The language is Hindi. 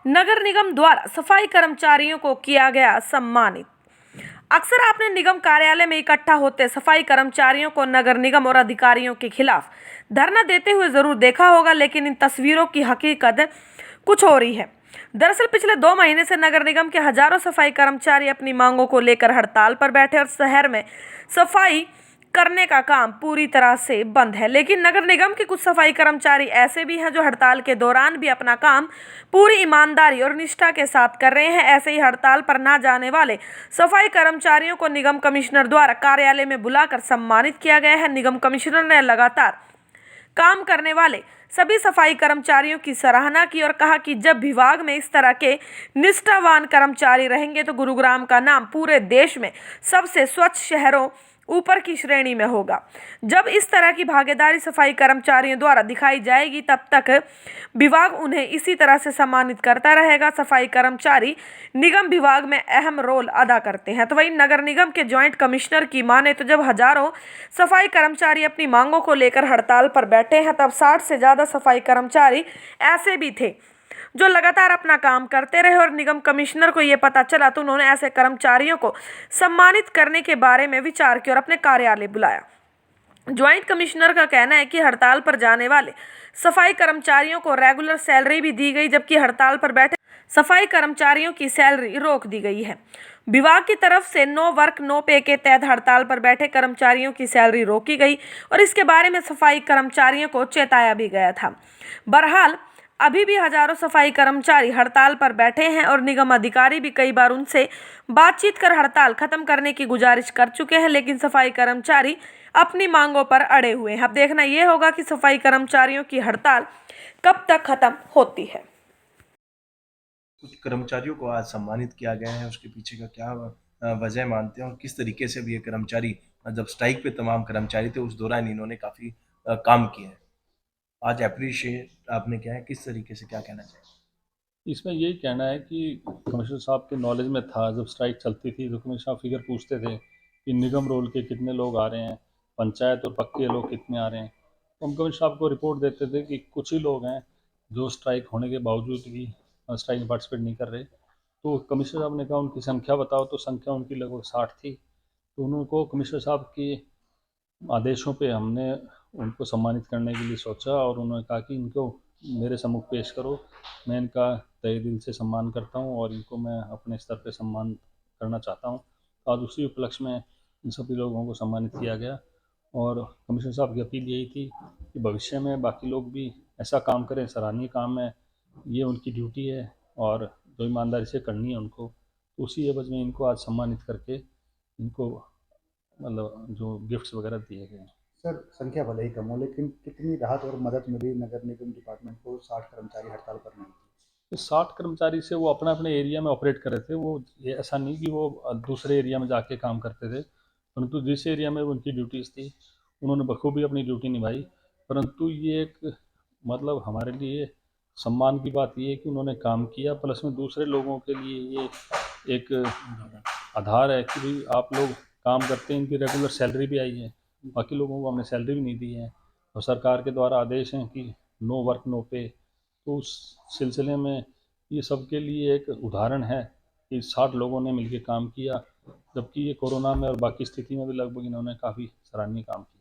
नगर निगम द्वारा सफाई कर्मचारियों को किया गया सम्मानित। अक्सर आपने निगम कार्यालय में इकट्ठा होते सफाई कर्मचारियों को नगर निगम और अधिकारियों के खिलाफ धरना देते हुए जरूर देखा होगा, लेकिन इन तस्वीरों की हकीकत कुछ और ही है। दरअसल पिछले 2 महीने से नगर निगम के हजारों सफाई कर्मचारी अपनी मांगों को लेकर हड़ताल पर बैठे और शहर में सफाई करने का काम पूरी तरह से बंद है। लेकिन नगर निगम के कुछ सफाई कर्मचारी ऐसे भी हैं जो हड़ताल के दौरान भी अपना काम पूरी ईमानदारी और निष्ठा के साथ कर रहे हैं। ऐसे ही हड़ताल पर ना जाने वाले सफाई कर्मचारियों को निगम कमिश्नर द्वारा कार्यालय में बुलाकर सम्मानित किया गया है। निगम कमिश्नर ने लगातार काम करने वाले सभी सफाई कर्मचारियों की सराहना की और कहा कि जब विभाग में इस तरह के निष्ठावान कर्मचारी रहेंगे तो गुरुग्राम का नाम पूरे देश में सबसे स्वच्छ शहरों ऊपर की श्रेणी में होगा। जब इस तरह की भागीदारी सफाई कर्मचारियों द्वारा दिखाई जाएगी तब तक विभाग उन्हें इसी तरह से सम्मानित करता रहेगा। सफाई कर्मचारी निगम विभाग में अहम रोल अदा करते हैं। तो वहीं नगर निगम के ज्वाइंट कमिश्नर की माने तो जब हजारों सफाई कर्मचारी अपनी मांगों को लेकर हड़ताल पर बैठे हैं, तब 60 से ज्यादा सफाई कर्मचारी ऐसे भी थे जो लगातार अपना काम करते रहे और निगम कमिश्नर को ये पता चला तो उन्होंने ऐसे कर्मचारियों को सम्मानित करने के बारे में विचार किया और अपने कार्यालय बुलाया। ज्वाइंट कमिश्नर का कहना है कि हड़ताल पर जाने वाले सफाई कर्मचारियों को रेगुलर सैलरी भी दी गई, जबकि हड़ताल पर बैठे सफाई कर्मचारियों की सैलरी रोक दी गई है। विभाग की तरफ से नो वर्क नो पे के तहत हड़ताल पर बैठे कर्मचारियों की सैलरी रोकी गई और इसके बारे में सफाई कर्मचारियों को चेताया भी गया था। बहरहाल अभी भी हजारों सफाई कर्मचारी हड़ताल पर बैठे हैं और निगम अधिकारी भी कई बार उनसे बातचीत कर हड़ताल खत्म करने की गुजारिश कर चुके हैं, लेकिन सफाई कर्मचारी अपनी मांगों पर अड़े हुए हैं। अब देखना यह होगा कि सफाई कर्मचारियों की हड़ताल कब तक खत्म होती है। कुछ कर्मचारियों को आज सम्मानित किया गया है, उसके पीछे का क्या वजह मानते हैं और किस तरीके से भी ये कर्मचारी जब स्ट्राइक पे तमाम कर्मचारी थे उस दौरान इन्होंने काफ़ी काम किया है। आज अप्रिशिएट आपने क्या है, किस तरीके से क्या कहना चाहिए? इसमें यही कहना है कि कमिश्नर साहब के नॉलेज में था, जब स्ट्राइक चलती थी तो कमिश्नर साहब फिगर पूछते थे कि निगम रोल के कितने लोग आ रहे हैं, पंचायत और पक्के लोग कितने आ रहे हैं। तो हम कमिश्नर साहब को रिपोर्ट देते थे कि कुछ ही लोग हैं जो स्ट्राइक होने के बावजूद भी स्ट्राइक में पार्टिसिपेट नहीं कर रहे। तो कमिश्नर साहब ने कहा उनकी संख्या बताओ, तो संख्या उनकी लगभग 60 थी। तो उनको कमिश्नर साहब के आदेशों पे हमने उनको सम्मानित करने के लिए सोचा और उन्होंने कहा कि इनको मेरे सम्मुख पेश करो, मैं इनका तहे दिल से सम्मान करता हूँ और इनको मैं अपने स्तर पे सम्मान करना चाहता हूँ। तो आज उसी उपलक्ष्य में इन सभी लोगों को सम्मानित किया गया और कमिश्नर साहब की अपील यही थी कि भविष्य में बाकी लोग भी ऐसा काम करें, सराहनीय काम है, ये उनकी ड्यूटी है और जो ईमानदारी से करनी है उनको। तो उसी एवज में इनको आज सम्मानित करके इनको मतलब जो गिफ्ट्स वगैरह दिए गए। सर, संख्या भले ही कम हो लेकिन कितनी राहत और मदद मिली नगर निगम डिपार्टमेंट को 60 कर्मचारी हड़ताल पर नहीं थे? 60 कर्मचारी से वो अपने अपने एरिया में ऑपरेट कर रहे थे। वो ये ऐसा नहीं कि वो दूसरे एरिया में जाके काम करते थे, परंतु जिस एरिया में उनकी ड्यूटीज़ थी उन्होंने बखूबी अपनी ड्यूटी निभाई। परंतु ये एक मतलब हमारे लिए सम्मान की बात ये है कि उन्होंने काम किया, प्लस में दूसरे लोगों के लिए ये एक आधार है कि भाई आप लोग काम करते हैं, इनकी रेगुलर सैलरी भी आई है। बाकी लोगों को हमने सैलरी भी नहीं दी है और सरकार के द्वारा आदेश हैं कि नो वर्क नो पे। तो उस सिलसिले में ये सबके लिए एक उदाहरण है कि 60 लोगों ने मिलकर काम किया, जबकि ये कोरोना में और बाकी स्थिति में भी लगभग इन्होंने काफ़ी सराहनीय काम किया।